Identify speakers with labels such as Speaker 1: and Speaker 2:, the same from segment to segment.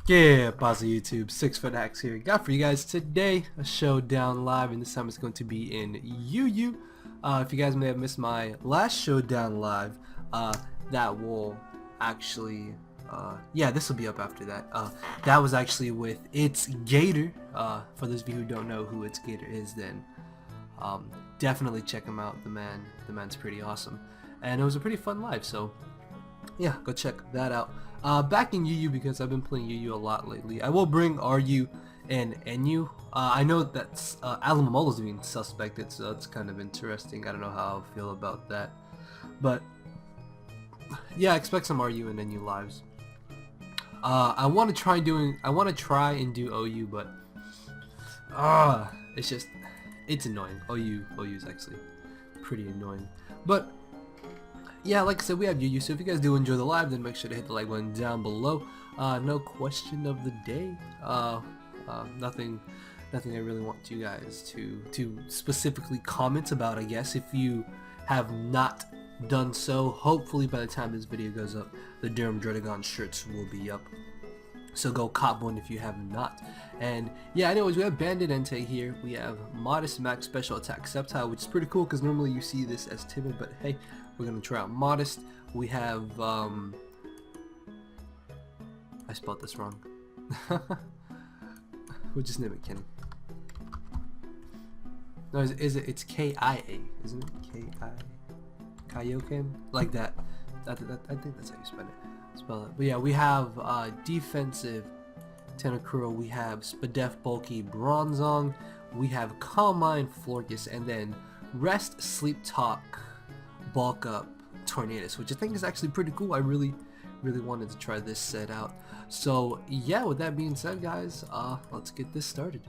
Speaker 1: Yeah, pause YouTube. 6 foot hacks here. Got for you guys today a showdown live, and this time it's going to be in UU. If you guys may have missed my last showdown live, that will actually, yeah, this will be up after that. That was actually with It's Gator. For those of you who don't know who It's Gator is, then definitely check him out. The man's pretty awesome, and it was a pretty fun live. So yeah, go check that out. Back in UU because I've been playing UU a lot lately. I will bring RU and NU. I know that's Alamamolo's being suspected, so it's kind of interesting. I don't know how I feel about that, but yeah, expect some RU and NU lives. I want to try and do OU, but it's annoying. OU is actually pretty annoying, but yeah, like I said, we have UU, so if you guys do enjoy the live, then make sure to hit the like button down below. No question of the day. Nothing I really want you guys to specifically comment about, I guess. If you have not done so, hopefully by the time this video goes up, the Durham Dredagon shirts will be up. So go cop one if you have not. And yeah, anyways, we have Bandit Entei here. We have Modest Max Special Attack Septile, which is pretty cool because normally you see this as timid, but hey, we're gonna try out Modest. We have I spelled this wrong. We'll just name it Kenny. No, it's K-I-A, isn't it? K-I Kaioken? Like that. I think that's how you spell it. But yeah, we have defensive Tenakuro, we have Spadef Bulky Bronzong, we have Calm Mind Florkus, and then Rest Sleep Talk Bulk Up Tornadus, which I think is actually pretty cool. I really wanted to try this set out. So yeah, with that being said, guys, let's get this started.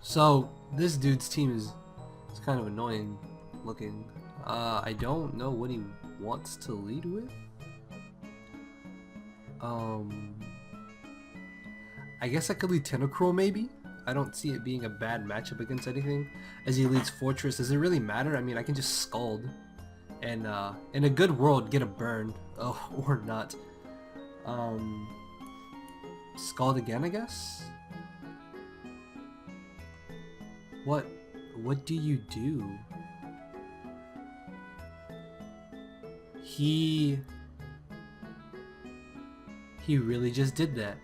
Speaker 1: So this dude's team is kind of annoying looking. I don't know what he wants to lead with. I guess I could lead Tentacruel maybe. I don't see it being a bad matchup against anything. As he leads Fortress, does it really matter? I mean, I can just Scald and in a good world get a burn. Oh, or not. Scald again, I guess? What do you do? He really just did that.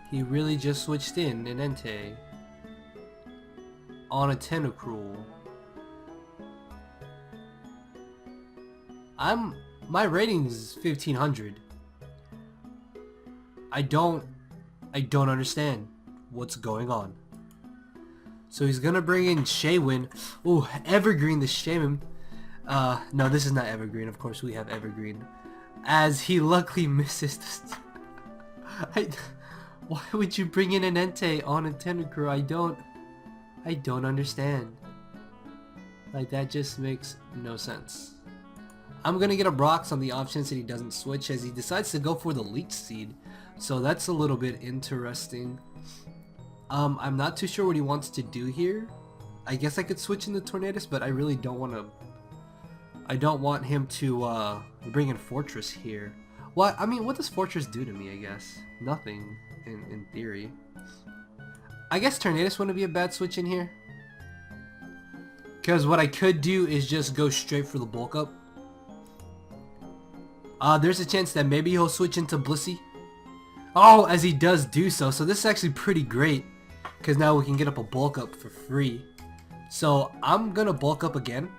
Speaker 1: He really just switched in an Entei on a Tentacruel. My rating is 1500. I don't understand what's going on. So he's gonna bring in Shaywin. Ooh, Evergreen the Shaman. No, this is not Evergreen. Of course, we have Evergreen. As he luckily misses this. Why would you bring in an Entei on a Tentacruel? I don't understand. Like, that just makes no sense. I'm gonna get a Brox on the off chance that he doesn't switch, as he decides to go for the Leech Seed. So that's a little bit interesting. I'm not too sure what he wants to do here. I guess I could switch into Tornadus, but I really don't want to. I don't want him to bring in Fortress here. Well, I mean, what does Fortress do to me, I guess? Nothing, in theory. I guess Tornadus wouldn't be a bad switch in here. Because what I could do is just go straight for the bulk up. There's a chance that maybe he'll switch into Blissey. Oh, as he does do so. So this is actually pretty great. Because now we can get up a bulk up for free. So I'm going to bulk up again.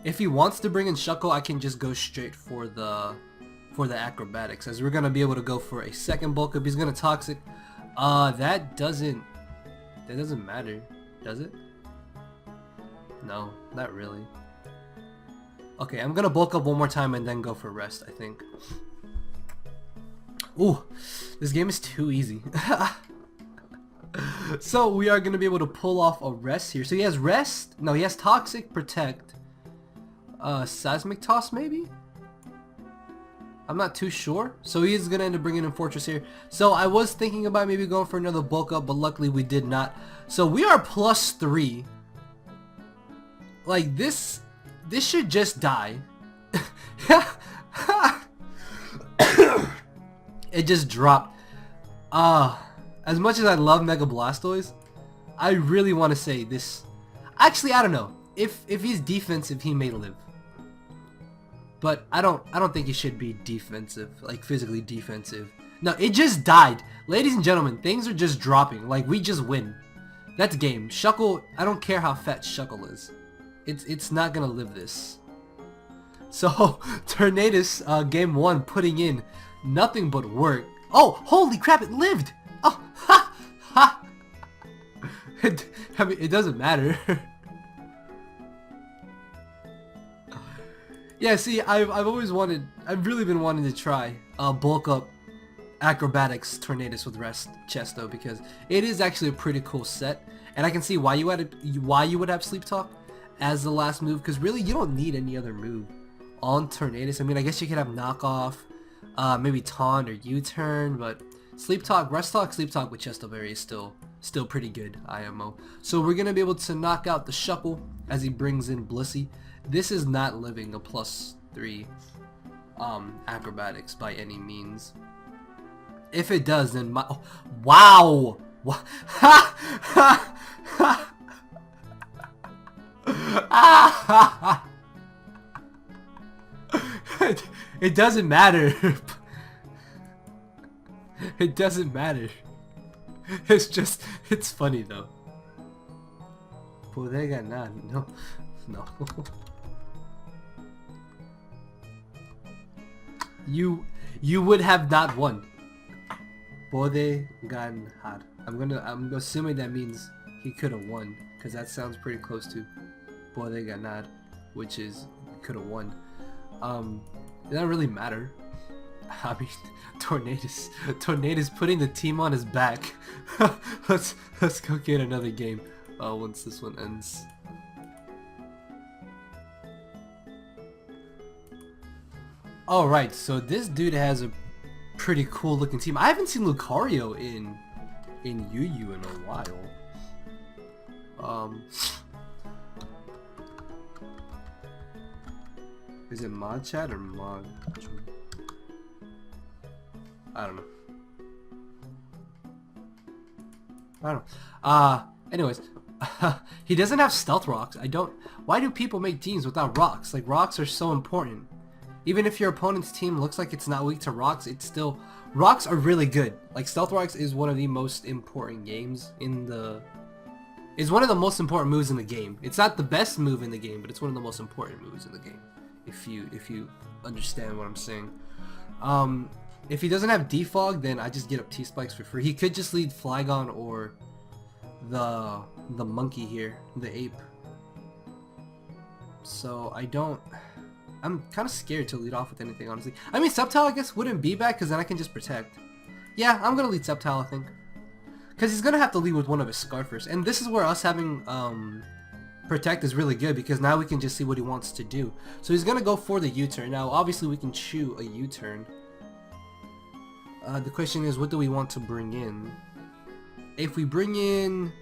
Speaker 1: If he wants to bring in Shuckle, I can just go straight for the acrobatics, as we're gonna be able to go for a second bulk up. He's gonna Toxic. That doesn't matter, does it? No, not really. Okay, I'm gonna bulk up one more time and then go for Rest, I think. Ooh, this game is too easy. So we are gonna be able to pull off a Rest here. So he has Rest. No, he has Toxic, Protect. Seismic Toss maybe? I'm not too sure. So he is going to end up bringing in Fortress here. So I was thinking about maybe going for another bulk up, but luckily we did not. So we are +3. Like, this should just die. It just dropped. As much as I love Mega Blastoise, I really want to say this. Actually, I don't know. If he's defensive, he may live. But I don't think he should be defensive, like physically defensive. No, it just died. Ladies and gentlemen, things are just dropping. Like, we just win. That's game. Shuckle, I don't care how fat Shuckle is. It's not gonna live this. So, Tornadus, game 1, putting in nothing but work. Oh, holy crap, it lived! Oh, ha! Ha! I mean, it doesn't matter. Yeah, see, I've really been wanting to try bulk up Acrobatics Tornadus with Rest Chesto, because it is actually a pretty cool set, and I can see why you would have Sleep Talk as the last move, because really you don't need any other move on Tornadus. I mean, I guess you could have Knockoff, maybe Taunt or U-Turn, but Sleep Talk, Rest Talk, Sleep Talk with Chesto Berry is still pretty good IMO. So we're gonna be able to knock out the Shuckle as he brings in Blissey. This is not living a +3 Acrobatics by any means. If it does, then my wow! Ha ha ha! It doesn't matter. It doesn't matter. It's funny though. Poder ganar, no. You would have not won. Poder ganar. I'm assuming that means he could have won, because that sounds pretty close to poder ganar, which is could have won. It doesn't really matter. I mean, Tornadus putting the team on his back. let's go get another game once this one ends. Alright, so this dude has a pretty cool looking team. I haven't seen Lucario in UU in a while. Is it mod chat or mod? I don't know. Anyways, he doesn't have stealth rocks. Why do people make teams without rocks? Like, rocks are so important. Even if your opponent's team looks like it's not weak to rocks, rocks are really good. Like, stealth rocks is one of the most important games is one of the most important moves in the game. It's not the best move in the game, but it's one of the most important moves in the game. If you understand what I'm saying. If he doesn't have Defog, then I just get up T-Spikes for free. He could just lead Flygon or the monkey here, the ape. So I'm kind of scared to lead off with anything, honestly. I mean, Sceptile, I guess, wouldn't be bad, because then I can just protect. Yeah, I'm going to lead Sceptile, I think. Because he's going to have to lead with one of his Scarfers. And this is where us having Protect is really good, because now we can just see what he wants to do. So he's going to go for the U-turn. Now, obviously, we can chew a U-turn. The question is, what do we want to bring in? If we bring in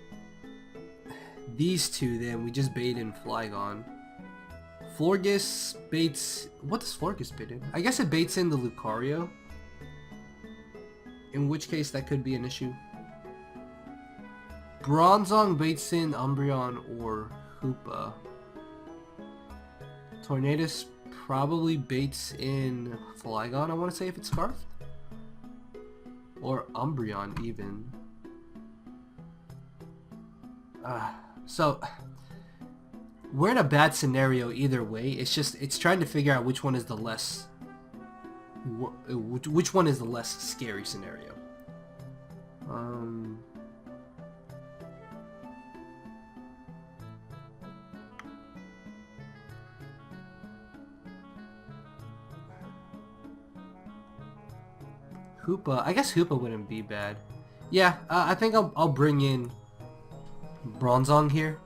Speaker 1: these two, then we just bait in Flygon. Florges baits... What does Florges bait in? I guess it baits in the Lucario. In which case, that could be an issue. Bronzong baits in Umbreon or Hoopa. Tornadus probably baits in Flygon, I want to say, if it's Scarfed. Or Umbreon, even. So... We're in a bad scenario either way. It's trying to figure out which one is the less scary scenario. Hoopa, I guess Hoopa wouldn't be bad. Yeah, I think I'll bring in Bronzong here.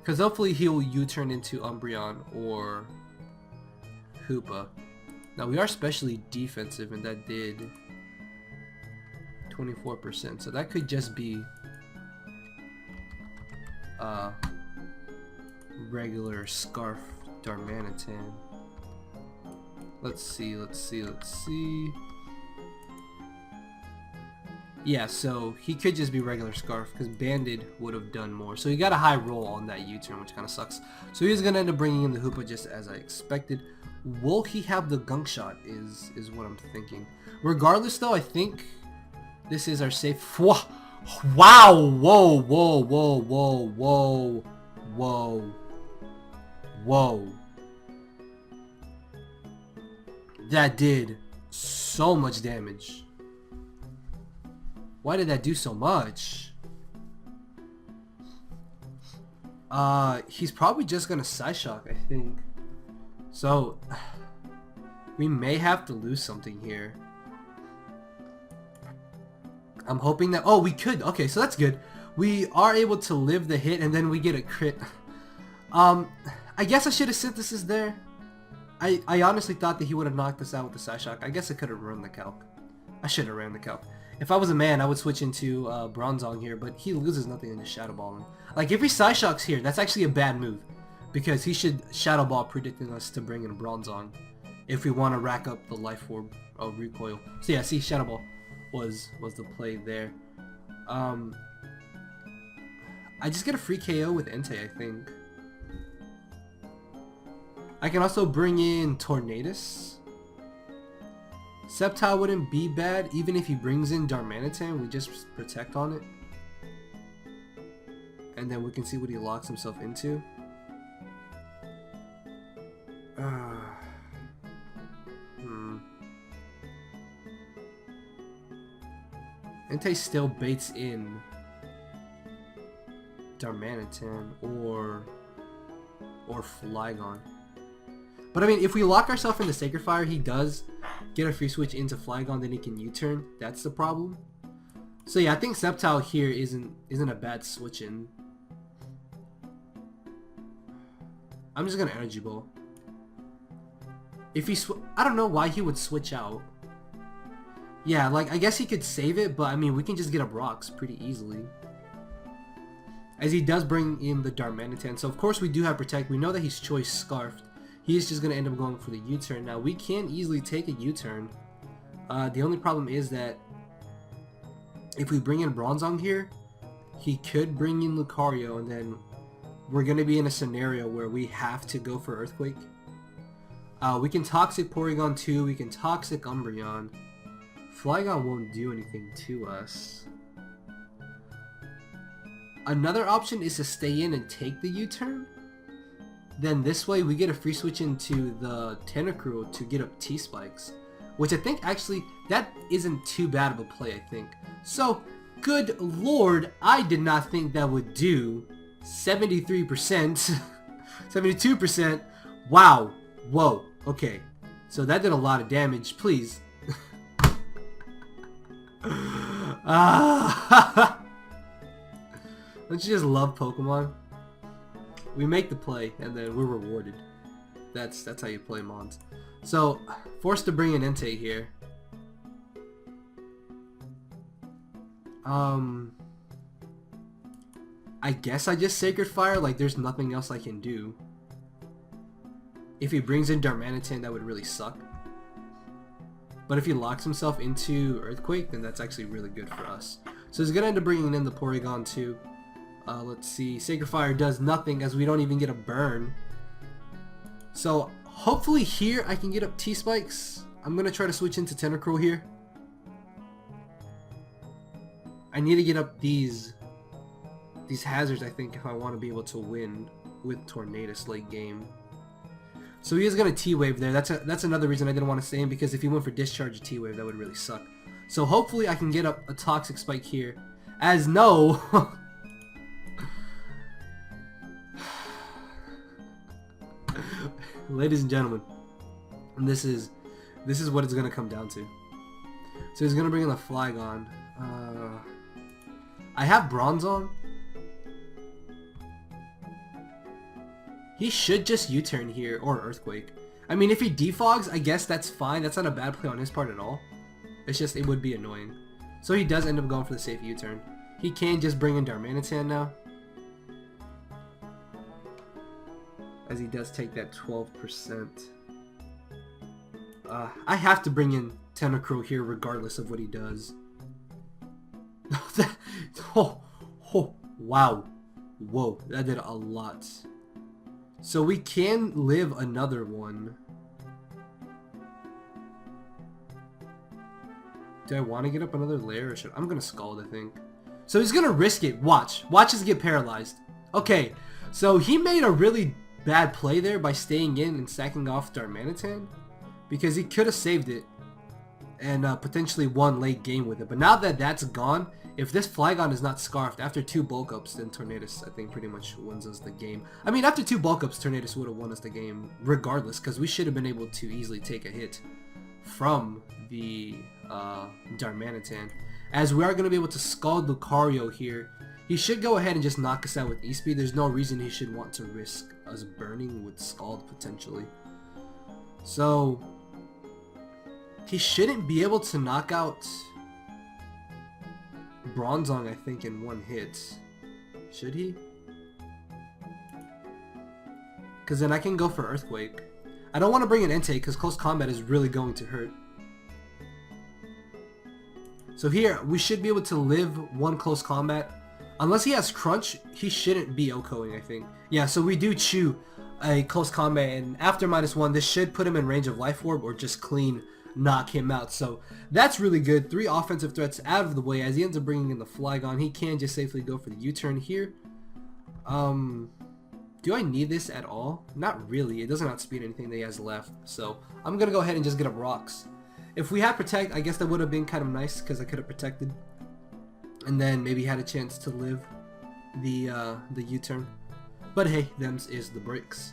Speaker 1: Because hopefully he'll U-turn into Umbreon or Hoopa. Now we are specially defensive, and that did 24%. So that could just be regular Scarf Darmanitan. Let's see. Yeah, so he could just be regular Scarf because Banded would have done more. So he got a high roll on that U-turn, which kind of sucks. So he's going to end up bringing in the Hoopa just as I expected. Will he have the Gunk Shot is what I'm thinking. Regardless, though, I think this is our safe. Wow! Whoa! Whoa! Whoa! Whoa! Whoa! Whoa! Whoa! That did so much damage. Why did that do so much? He's probably just gonna Side Shock, I think. So, we may have to lose something here. I'm hoping that... Oh, we could. Okay, so that's good. We are able to live the hit, and then we get a crit. I guess I should have Synthesis there. I honestly thought that he would have knocked us out with the Side Shock. I guess I could have run the calc. I should have ran the calc. If I was a man, I would switch into Bronzong here, but he loses nothing in the Shadow Balling. Like, if he Side Shocks here, that's actually a bad move. Because he should Shadow Ball, predicting us to bring in Bronzong if we want to rack up the Life Orb recoil. So yeah, see, Shadow Ball was the play there. I just get a free KO with Entei, I think. I can also bring in Tornadus. Sceptile wouldn't be bad, even if he brings in Darmanitan, we just protect on it. And then we can see what he locks himself into. Entei still baits in Darmanitan or Flygon. But I mean, if we lock ourselves into Sacred Fire, he does get a free switch into Flygon, then he can U-turn. That's the problem. So yeah, I think Sceptile here isn't a bad switch in. I'm just gonna Energy Ball. If he I don't know why he would switch out. Yeah, like, I guess he could save it, but I mean, we can just get up rocks pretty easily. As he does bring in the Darmanitan. So of course we do have Protect. We know that he's Choice Scarfed. He's just gonna end up going for the U-turn. Now we can easily take a U-turn. The only problem is that if we bring in Bronzong here, he could bring in Lucario, and then we're gonna be in a scenario where we have to go for Earthquake. We can Toxic Porygon 2, we can Toxic Umbreon. Flygon won't do anything to us. Another option is to stay in and take the U-turn. Then this way we get a free switch into the Tentacruel to get up T-Spikes. Which I think actually, that isn't too bad of a play, I think. So, good lord, I did not think that would do 73%. 72%. Wow. Whoa. Okay. So that did a lot of damage. Please. Don't you just love Pokemon? We make the play and then we're rewarded. That's how you play Mons. So, forced to bring in Entei here. I guess I just Sacred Fire, like there's nothing else I can do. If he brings in Darmanitan, that would really suck. But if he locks himself into Earthquake, then that's actually really good for us. So he's going to end up bringing in the Porygon too. Let's see. Sacred Fire does nothing as we don't even get a burn. So hopefully here I can get up T-Spikes. I'm going to try to switch into Tentacruel here. I need to get up these hazards, I think, if I want to be able to win with Tornadus late game. So he is going to T-Wave there. That's another reason I didn't want to stay in, because if he went for Discharge or T-Wave, that would really suck. So hopefully I can get up a Toxic Spike here. As no... Ladies and gentlemen, this is what it's going to come down to. So he's going to bring in the Flygon. I have Bronzong. He should just U-turn here, or Earthquake. I mean, if he defogs, I guess that's fine. That's not a bad play on his part at all. It's just, it would be annoying. So he does end up going for the safe U-turn. He can just bring in Darmanitan now. As he does take that 12%. I have to bring in Tentacruel here regardless of what he does. Oh, oh, wow. Whoa, that did a lot. So we can live another one. Do I want to get up another layer or should I'm gonna scald, I think. So he's gonna risk it. Watch us get paralyzed. Okay, so he made a really bad play there by staying in and stacking off Darmanitan, because he could have saved it and potentially won late game with it. But now that that's gone, if this Flygon is not scarfed after 2 bulk ups, then Tornadus I think pretty much wins us the game. I mean, after 2 bulk ups, Tornadus would have won us the game regardless, because we should have been able to easily take a hit from the Darmanitan. As we are going to be able to scald Lucario here, he should go ahead and just knock us out with E-Speed. There's no reason he should want to risk us burning with Scald potentially. So he shouldn't be able to knock out Bronzong, I think, in 1 hit. Should he? Because then I can go for Earthquake. I don't want to bring an Entei because close combat is really going to hurt. So here, we should be able to live 1 close combat. Unless he has Crunch, he shouldn't be OHKOing, I think. Yeah, so we do chew a close combat, and after -1, this should put him in range of Life Orb or just clean knock him out. So that's really good. 3 offensive threats out of the way. As he ends up bringing in the Flygon, he can just safely go for the U-turn here. Do I need this at all? Not really. It doesn't outspeed anything that he has left. So I'm going to go ahead and just get up Rocks. If we had Protect, I guess that would have been kind of nice because I could have protected. And then maybe had a chance to live the U-turn. But hey, them's is the breaks.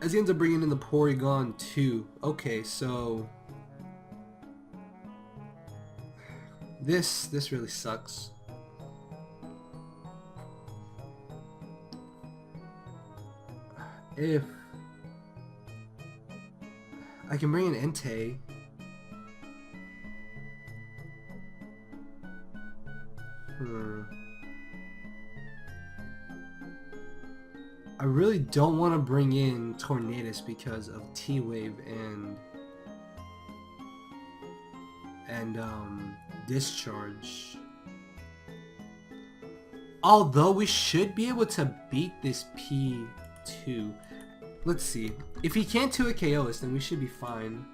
Speaker 1: As he ends up bringing in the Porygon too. Okay, so this really sucks. If I can bring in Entei. I really don't want to bring in Tornadus because of T-Wave and Discharge. Although we should be able to beat this P2. Let's see. If he can't 2-hit KO us, then we should be fine.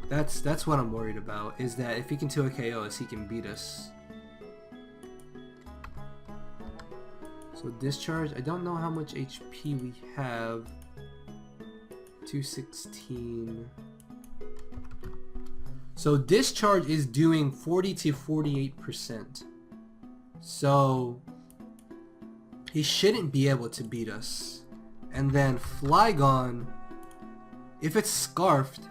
Speaker 1: That's what I'm worried about, is that if he can 2-hit KO us, he can beat us. So Discharge, I don't know how much HP we have. 216. So Discharge is doing 40 to 48%. So he shouldn't be able to beat us. And then Flygon, if it's Scarfed,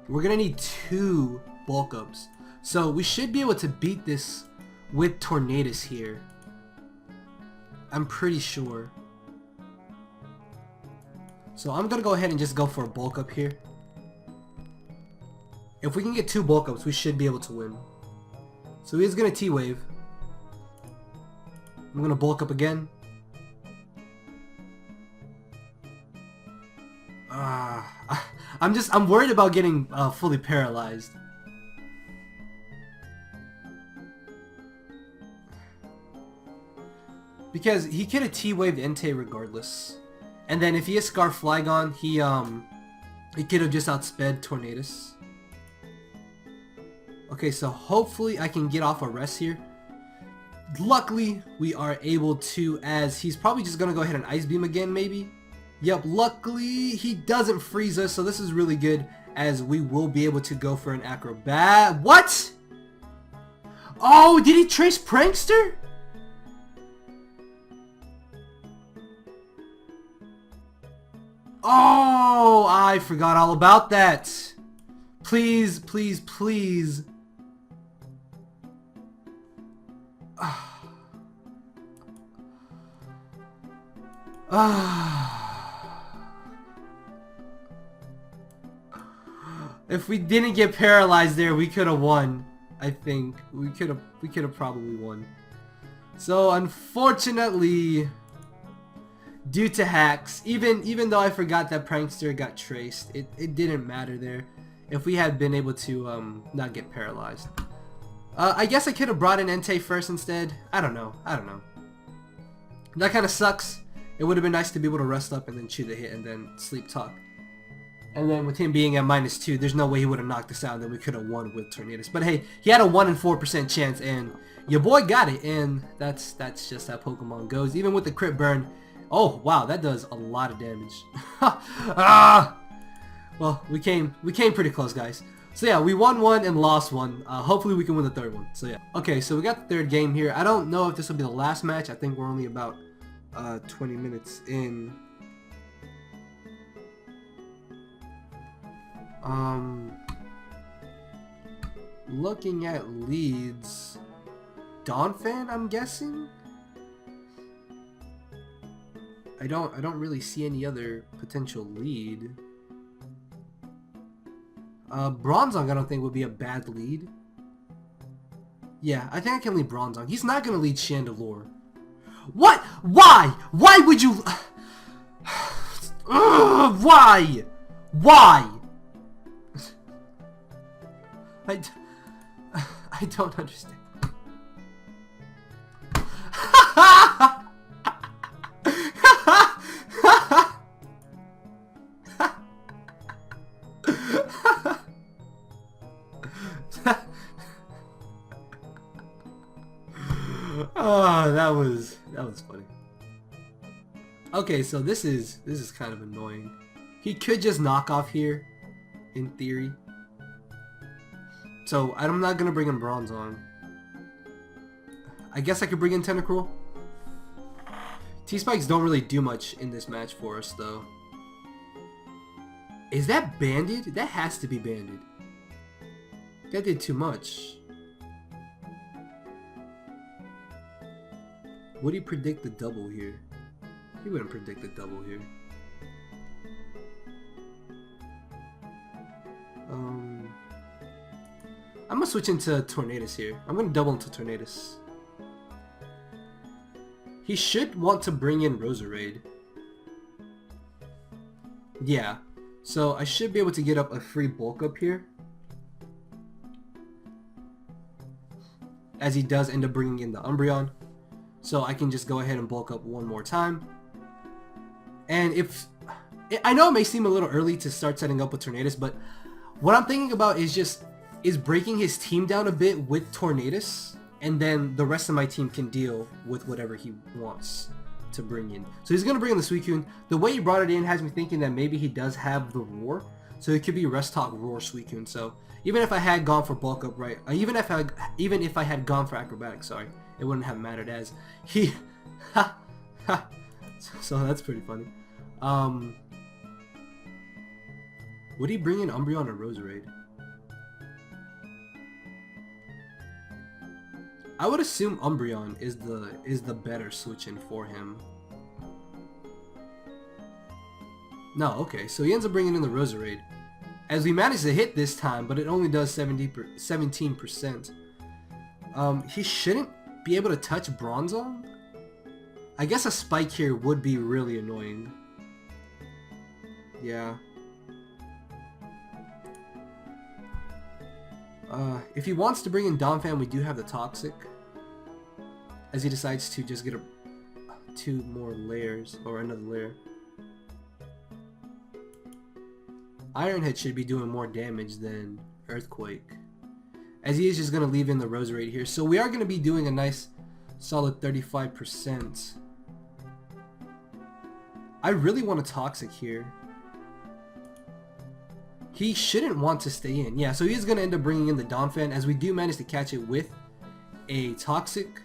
Speaker 1: we're gonna need 2 bulk ups. So we should be able to beat this with Tornadus here. I'm pretty sure. So I'm gonna go ahead and just go for a bulk up here. If we can get 2 bulk ups, we should be able to win. So he's gonna T-Wave. I'm gonna bulk up again. I'm worried about getting fully paralyzed. Because he could have T-Waved Entei regardless. And then if he has Scarf Flygon, he could have just outsped Tornadus. Okay, so hopefully I can get off a rest here. Luckily, we are able to, as he's probably just going to go ahead and Ice Beam again, maybe. Yep, luckily he doesn't freeze us, so this is really good, as we will be able to go for an Acrobat. What? Oh, did he trace Prankster? Oh, I forgot all about that. Please, please, please. If we didn't get paralyzed there, we could have won. I think we could have probably won. So unfortunately, due to hacks. Even though I forgot that Prankster got traced, it didn't matter there. If we had been able to not get paralyzed. I guess I could have brought in Entei first instead. I don't know. That kind of sucks. It would have been nice to be able to rest up and then chew the hit and then sleep talk. And then with him being at -2, there's no way he would have knocked us out, and then we could have won with Tornadus. But hey, he had a 1 in 4% chance, and your boy got it. And that's just how Pokemon goes. Even with the crit burn. Oh wow, that does a lot of damage. Well, we came pretty close, guys. So yeah, we won one and lost one. Hopefully we can win the third one. So yeah. Okay, so we got the third game here. I don't know if this will be the last match. I think we're only about 20 minutes in. Looking at leads, Donphan, I'm guessing. I don't really see any other potential lead. Bronzong I don't think would be a bad lead. Yeah, I think I can lead Bronzong. He's not gonna lead Chandelure. What? Why? Why would you? Why? Why? I don't understand. Oh, that was funny. Okay, so this is kind of annoying. He could just knock off here, in theory. So I'm not gonna bring in Bronzong. I guess I could bring in Tentacruel. T-Spikes don't really do much in this match for us, though. Is that banded? That has to be banded. That did too much. Would he predict the double here? He wouldn't predict the double here. I'm gonna switch into Tornadus here. I'm gonna double into Tornadus. He should want to bring in Roserade. Yeah. So I should be able to get up a free bulk up here. As he does end up bringing in the Umbreon. So I can just go ahead and bulk up one more time. And if... I know it may seem a little early to start setting up with Tornadus, but what I'm thinking about is breaking his team down a bit with Tornadus, and then the rest of my team can deal with whatever he wants to bring in. So he's going to bring in the Suicune. The way he brought it in has me thinking that maybe he does have the Roar, so it could be Rest Talk Roar Suicune. So even if I had gone for bulk up, right, even if I had gone for Acrobatics, sorry, it wouldn't have mattered as he so that's pretty funny. Would he bring in Umbreon or Roserade? I would assume Umbreon is the better switch in for him. No, okay, so he ends up bringing in the Roserade. As we managed to hit this time, but it only does 17%. He shouldn't be able to touch Bronzong? I guess a spike here would be really annoying. Yeah. If he wants to bring in Donphan, we do have the Toxic. As he decides to just get two more layers, or another layer. Iron Head should be doing more damage than Earthquake. As he is just going to leave in the Roserade here. So we are going to be doing a nice solid 35%. I really want a Toxic here. He shouldn't want to stay in. Yeah, so he's going to end up bringing in the Donphan, as we do manage to catch it with a Toxic.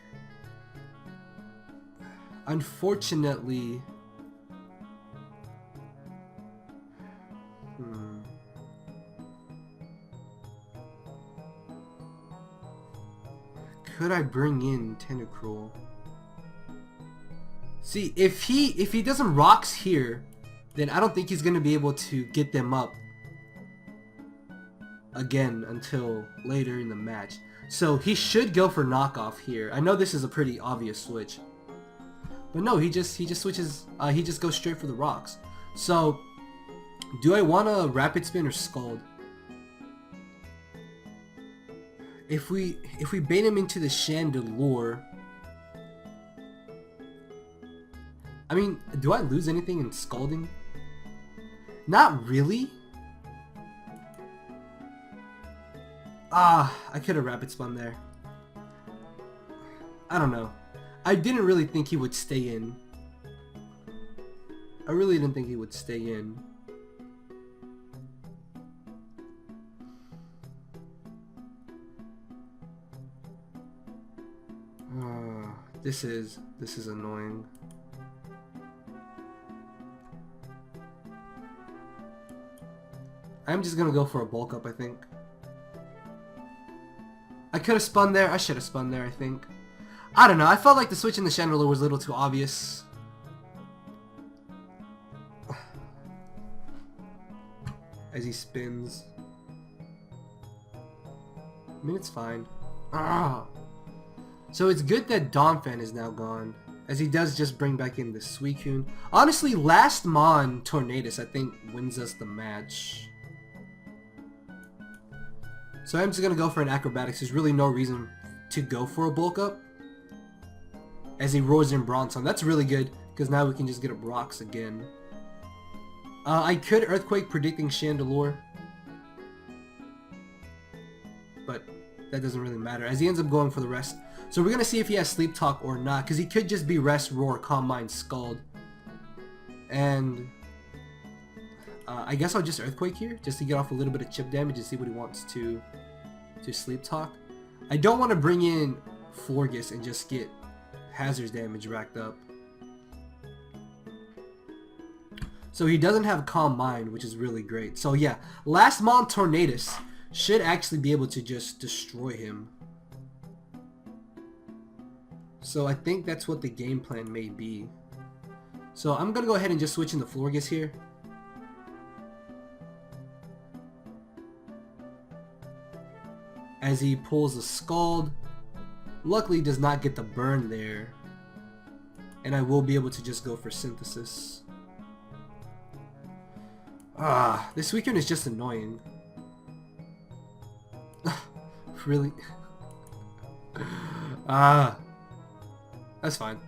Speaker 1: Unfortunately... Could I bring in Tentacruel? See, if he doesn't rocks here, then I don't think he's going to be able to get them up again until later in the match. So he should go for knockoff here. I know this is a pretty obvious switch. But no, he just switches. He just goes straight for the rocks. So, do I want to rapid spin or scald? If we bait him into the Chandelure, I mean, do I lose anything in scalding? Not really. I could have rapid spun there. I don't know. I didn't really think he would stay in. I really didn't think he would stay in. This is annoying. I'm just gonna go for a bulk up, I think. I could have spun there. I should have spun there, I think. I don't know. I felt like the switch in the Chandelier was a little too obvious. As he spins. I mean, it's fine. So it's good that Donphan is now gone, as he does just bring back in the Suicune. Honestly, last Mon Tornadus, I think, wins us the match. So I'm just going to go for an Acrobatics. There's really no reason to go for a bulk up, as he roars in Bronzong. That's really good, because now we can just get up rocks again. I could Earthquake predicting Chandelure, but that doesn't really matter, as he ends up going for the rest. So we're going to see if he has Sleep Talk or not, because he could just be Rest, Roar, Calm Mind, Scald. And I guess I'll just Earthquake here, just to get off a little bit of chip damage and see what he wants to Sleep Talk. I don't want to bring in Florges and just get Hazard's damage racked up. So he doesn't have Calm Mind, which is really great. So yeah, last Mon Tornadus should actually be able to just destroy him. So I think that's what the game plan may be. So I'm going to go ahead and just switch into Florges here. As he pulls a Scald. Luckily does not get the burn there. And I will be able to just go for Synthesis. This Suicune is just annoying. Really? That's fine.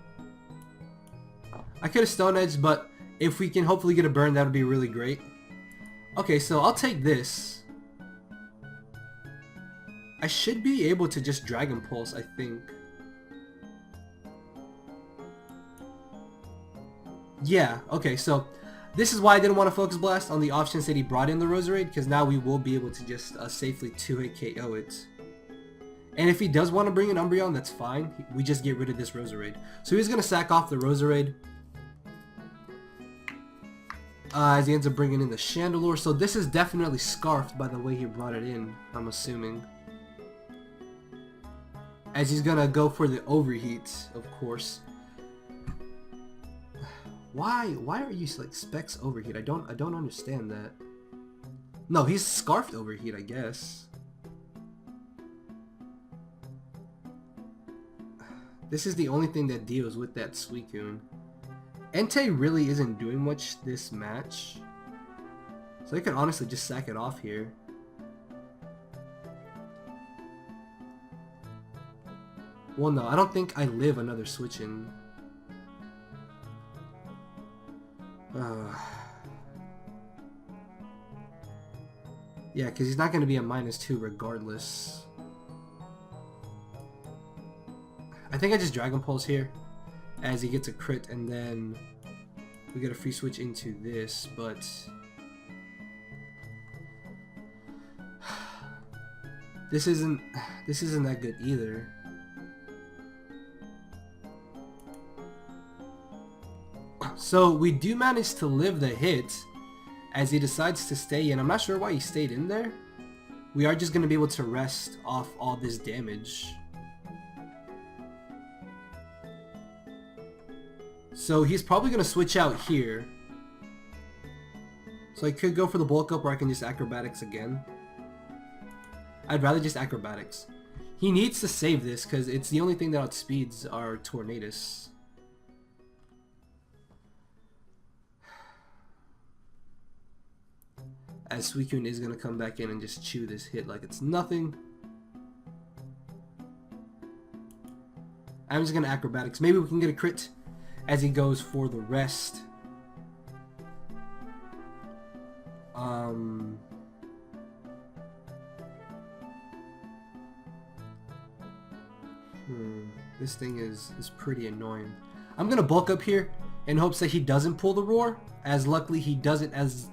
Speaker 1: I could have Stone Edge, but if we can hopefully get a burn, that would be really great. Okay, so I'll take this. I should be able to just Dragon Pulse, I think. Yeah, okay, so this is why I didn't want to Focus Blast on the off chance that he brought in the Roserade, because now we will be able to just safely 2-hit KO it. And if he does want to bring in Umbreon, that's fine. We just get rid of this Roserade. So he's going to sack off the Roserade. As he ends up bringing in the Chandelure. So this is definitely Scarfed by the way he brought it in, I'm assuming. As he's going to go for the Overheat, of course. Why are you like Specs Overheat? I don't understand that. No, he's Scarfed Overheat, I guess. This is the only thing that deals with that Suicune. Entei really isn't doing much this match. So I could honestly just sack it off here. Well, no, I don't think I live another switch in. Yeah, because he's not going to be a -2 regardless. I think I just Dragon Pulse here as he gets a crit, and then we get a free switch into this, but this isn't that good either. So we do manage to live the hit as he decides to stay in. I'm not sure why he stayed in there. We are just going to be able to rest off all this damage. So he's probably going to switch out here. So I could go for the bulk up, or I can just Acrobatics again. I'd rather just Acrobatics. He needs to save this because it's the only thing that outspeeds our Tornadus. as Suicune is going to come back in and just chew this hit like it's nothing. I'm just going to acrobatics. Maybe we can get a crit as he goes for the rest. This thing is pretty annoying. I'm going to bulk up here in hopes that he doesn't pull the roar, as luckily he doesn't, as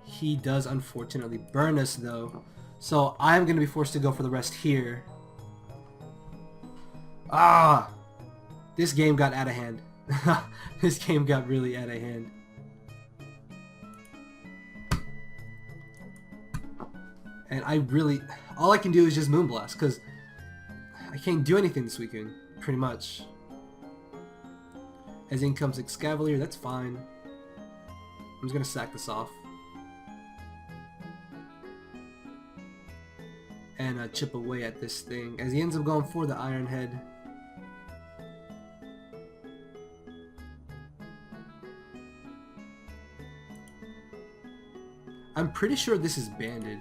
Speaker 1: he does unfortunately burn us though. So I'm going to be forced to go for the rest here. Ah! This game got out of hand. This game got really out of hand. And all I can do is just Moonblast, because I can't do anything this weekend, pretty much. As in comes Excavalier, that's fine. I'm just gonna sack this off. And chip away at this thing, as he ends up going for the Iron Head. I'm pretty sure this is banded.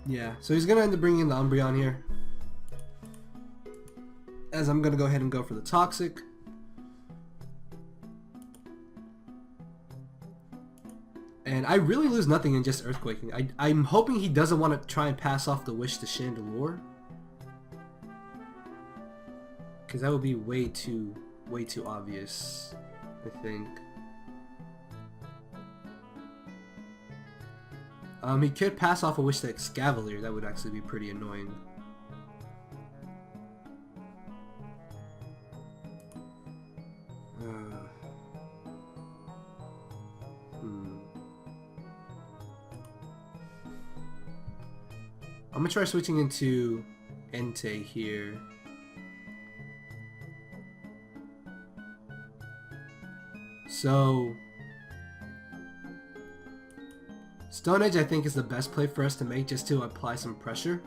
Speaker 1: Yeah, so he's gonna end up bringing in the Umbreon here. As I'm gonna go ahead and go for the Toxic. And I really lose nothing in just Earthquaking. I'm hoping he doesn't want to try and pass off the Wish to Chandelure. Because that would be way too obvious, I think. He could pass off a Wish to Excavalier. That would actually be pretty annoying. I'm gonna try switching into Entei here. So Stone Edge I think is the best play for us to make, just to apply some pressure.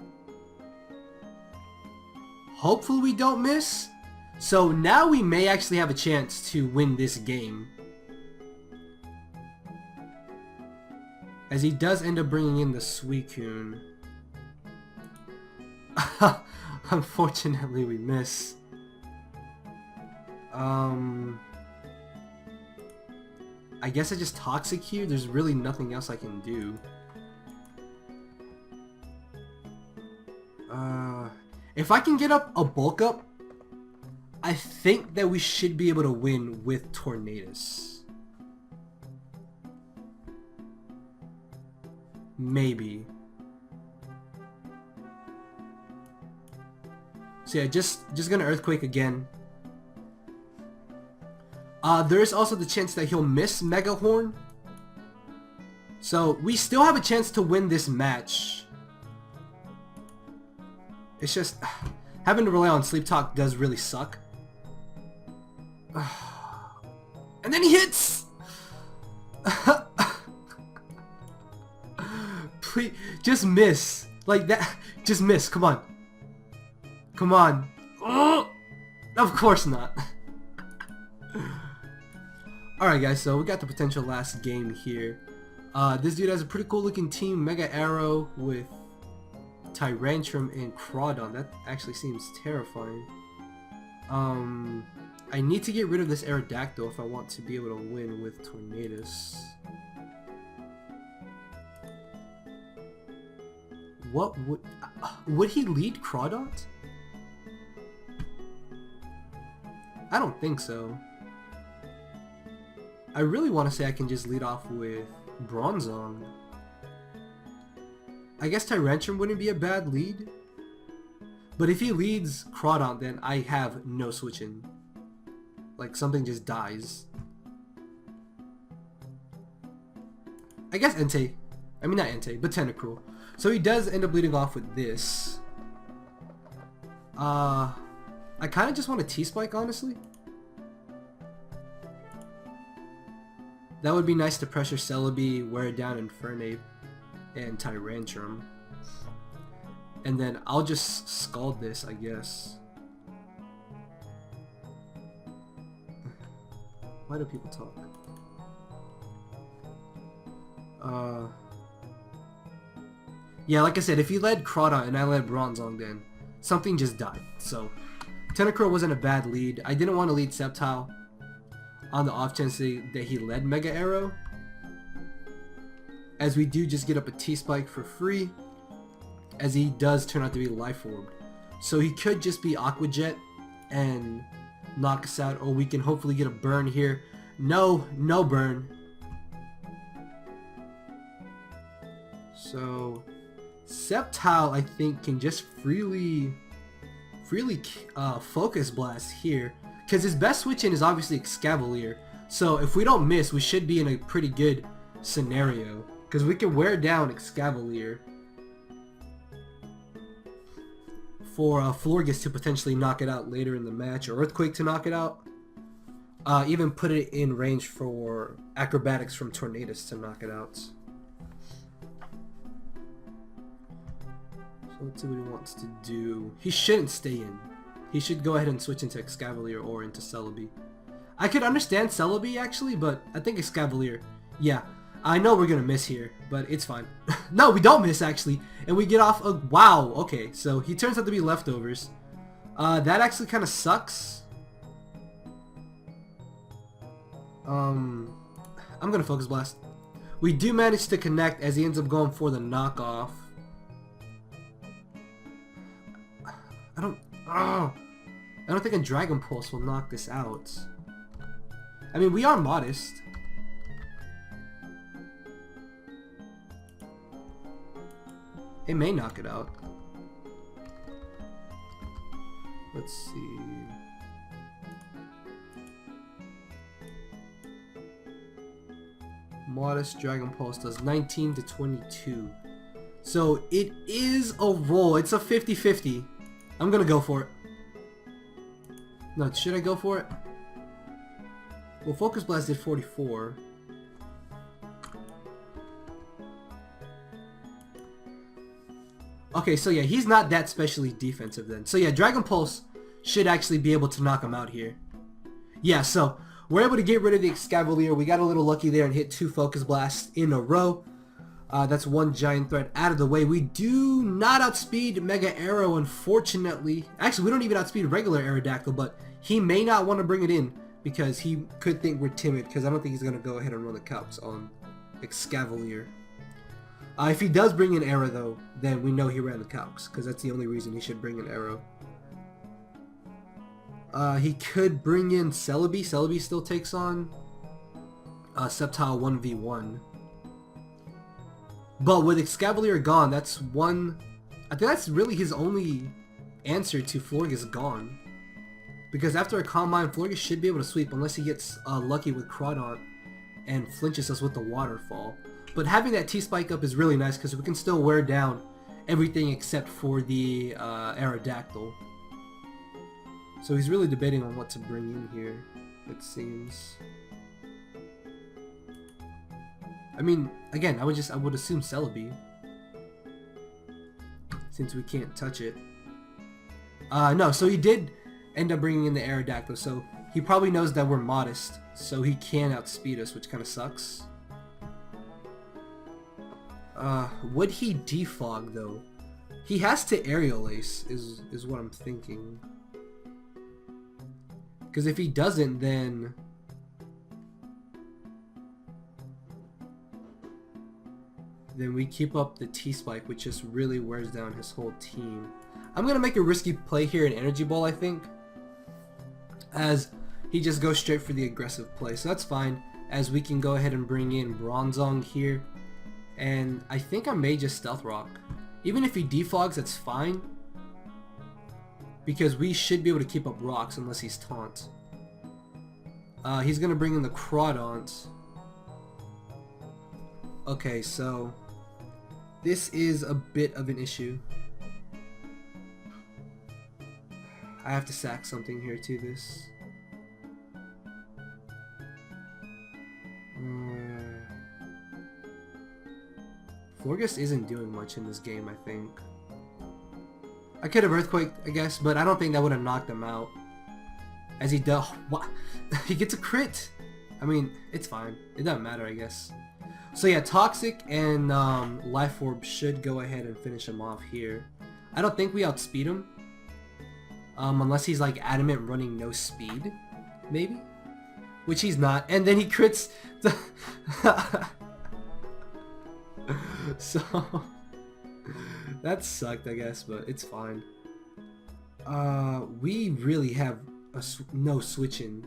Speaker 1: Hopefully we don't miss. So now we may actually have a chance to win this game. As he does end up bringing in the Suicune. Unfortunately we miss. I guess I just Toxic here. There's really nothing else I can do. If I can get up a bulk up, I think that we should be able to win with Tornadus. Maybe. So yeah, just gonna Earthquake again. There is also the chance that he'll miss Mega Horn. So we still have a chance to win this match. It's just having to rely on Sleep Talk does really suck. And then he hits! Please, just miss. Like that. Just miss. Come on. Come on. Oh! Of course not. Alright guys, so we got the potential last game here. This dude has a pretty cool looking team. Mega Arrow with Tyrantrum and Crawdon. That actually seems terrifying. I need to get rid of this Aerodactyl if I want to be able to win with Tornadus. What would he lead Crawdon? I don't think so. I really want to say I can just lead off with Bronzong. I guess Tyrantrum wouldn't be a bad lead. But if he leads Crawdon, then I have no switching. Like, something just dies. I guess Entei. I mean, not Entei, but Tentacruel. So he does end up leading off with this. I kind of just want a T-Spike, honestly. That would be nice to pressure Celebi, wear down Infernape, and Tyrantrum. And then I'll just Scald this, I guess. Why do people talk? Yeah, like I said, if he led Crawdon and I led Bronzong, then something just died. So, Tentacruel wasn't a bad lead. I didn't want to lead Sceptile on the off chance that he led Mega Arrow, as we do just get up a T-Spike for free, as he does turn out to be Life Orb. So he could just be Aqua Jet and knock us out, or we can hopefully get a burn here. No burn. So Sceptile, I think, can just freely Focus Blast here, because his best switch in is obviously Excavalier. So if we don't miss, we should be in a pretty good scenario, because we can wear down Excavalier for Florges to potentially knock it out later in the match, or Earthquake to knock it out. Even put it in range for Acrobatics from Tornadus to knock it out. So let's see what he wants to do. He shouldn't stay in. He should go ahead and switch into Excavalier or into Celebi. I could understand Celebi actually, but I think Excavalier. Yeah, I know we're gonna miss here, but it's fine. No, we don't miss actually, and we get off a wow. Okay, so he turns out to be leftovers. That actually kind of sucks. I'm gonna Focus Blast. We do manage to connect as he ends up going for the knockoff. I don't think a Dragon Pulse will knock this out. I mean, we are modest. It may knock it out. Let's see. Modest Dragon Pulse does 19 to 22. So it is a roll. It's a 50-50. I'm gonna go for it. No, should I go for it? Well, Focus Blast did 44. Okay, so yeah, he's not that specially defensive then. So yeah, Dragon Pulse should actually be able to knock him out here. Yeah, so we're able to get rid of the Excavalier. We got a little lucky there and hit 2 Focus Blasts in a row. That's one giant threat out of the way. We do not outspeed Mega Arrow, unfortunately. Actually, we don't even outspeed regular Aerodactyl, but he may not want to bring it in because he could think we're timid, because I don't think he's going to go ahead and run the Calcs on Excavalier. If he does bring in Arrow, though, then we know he ran the Calcs, because that's the only reason he should bring in Arrow. He could bring in Celebi. Celebi still takes on Sceptile 1v1. But with Excavalier gone, that's one... I think that's really his only answer to Florges gone. Because after a Calm Mind, Florges should be able to sweep unless he gets lucky with Crawdon and flinches us with the Waterfall. But having that T-Spike up is really nice because we can still wear down everything except for the Aerodactyl. So he's really debating on what to bring in here, it seems. I mean, again, I would assume Celebi, since we can't touch it. No, so he did end up bringing in the Aerodactyl, so he probably knows that we're modest, so he can outspeed us, which kind of sucks. Would he defog though? He has to Aerial Ace, is what I'm thinking. Because if he doesn't, then we keep up the T-Spike, which just really wears down his whole team. I'm going to make a risky play here in Energy Ball, I think, as he just goes straight for the aggressive play. So that's fine, as we can go ahead and bring in Bronzong here. And I think I may just Stealth Rock. Even if he defogs, that's fine, because we should be able to keep up rocks unless he's Taunt. He's going to bring in the Crawdons. Okay, so this is a bit of an issue. I have to sack something here to this. Florges isn't doing much in this game, I think. I could have Earthquake, I guess, but I don't think that would have knocked him out. As he does, what? He gets a crit. I mean, it's fine. It doesn't matter, I guess. So yeah, Toxic and Life Orb should go ahead and finish him off here. I don't think we outspeed him. Unless he's like adamant running no speed. Maybe? Which he's not. And then he crits the... So... that sucked, I guess, but it's fine. We really have no switching.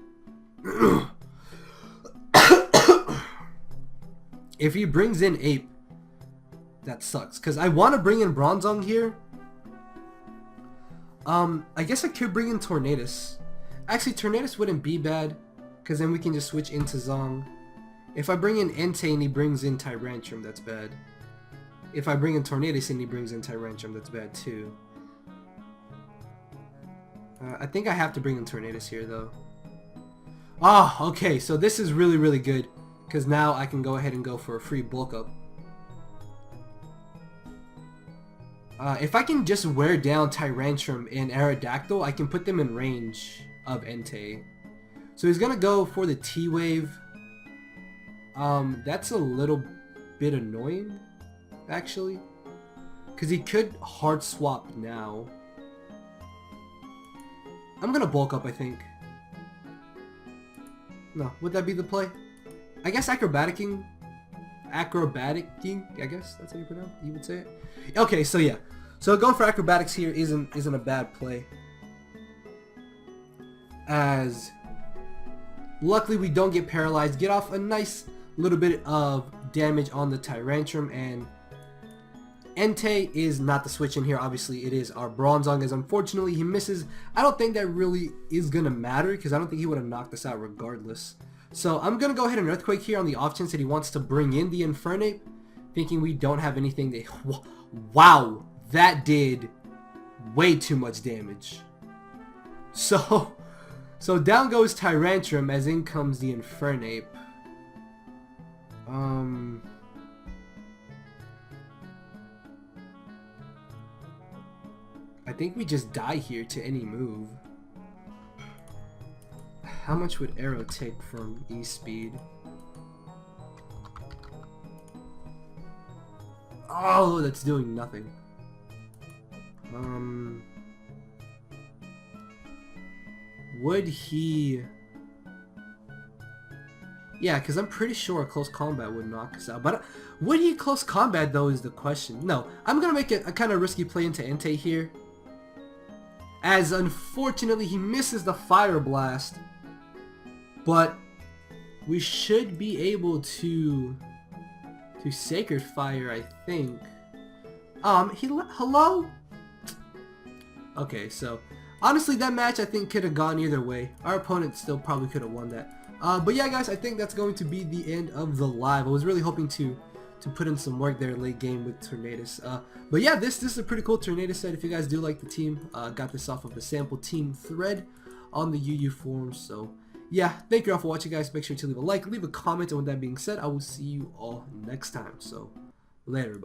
Speaker 1: If he brings in Ape, that sucks. Because I want to bring in Bronzong here. I guess I could bring in Tornadus. Actually, Tornadus wouldn't be bad. Because then we can just switch into Zong. If I bring in Entei and he brings in Tyrantrum, that's bad. If I bring in Tornadus and he brings in Tyrantrum, that's bad too. I think I have to bring in Tornadus here though. Ah, okay, so this is really, really good. Because now I can go ahead and go for a free bulk up. If I can just wear down Tyrantrum and Aerodactyl, I can put them in range of Entei. So he's gonna go for the T-Wave. That's a little bit annoying, actually. Because he could hard swap now. I'm gonna bulk up, I think. No, would that be the play? I guess acrobaticing, I guess that's how you would say it. Okay, so yeah, so going for acrobatics here isn't a bad play. As luckily we don't get paralyzed, get off a nice little bit of damage on the Tyrantrum, and Entei is not the switch in here. Obviously it is our Bronzong, as unfortunately he misses. I don't think that really is gonna matter because I don't think he would have knocked us out regardless. So I'm gonna go ahead and Earthquake here on the off chance that he wants to bring in the Infernape, thinking we don't have anything that... Wow, that did way too much damage. So down goes Tyrantrum, as in comes the Infernape. I think we just die here to any move. How much would Arrow take from E-Speed? Oh, that's doing nothing. Would he... Yeah, because I'm pretty sure a close combat would knock us out. But would he close combat, though, is the question. No, I'm going to make a kind of risky play into Entei here. As unfortunately, he misses the Fire Blast. But we should be able to Sacred Fire, I think. Hello? Okay, so honestly, that match I think could have gone either way. Our opponent still probably could have won that. But yeah, guys, I think that's going to be the end of the live. I was really hoping to put in some work there late game with Tornadus. But yeah, this is a pretty cool Tornadus set. If you guys do like the team, got this off of the sample team thread on the UU forums. So yeah, thank you all for watching, guys. Make sure to leave a like, leave a comment, and with that being said, I will see you all next time. So later, everybody.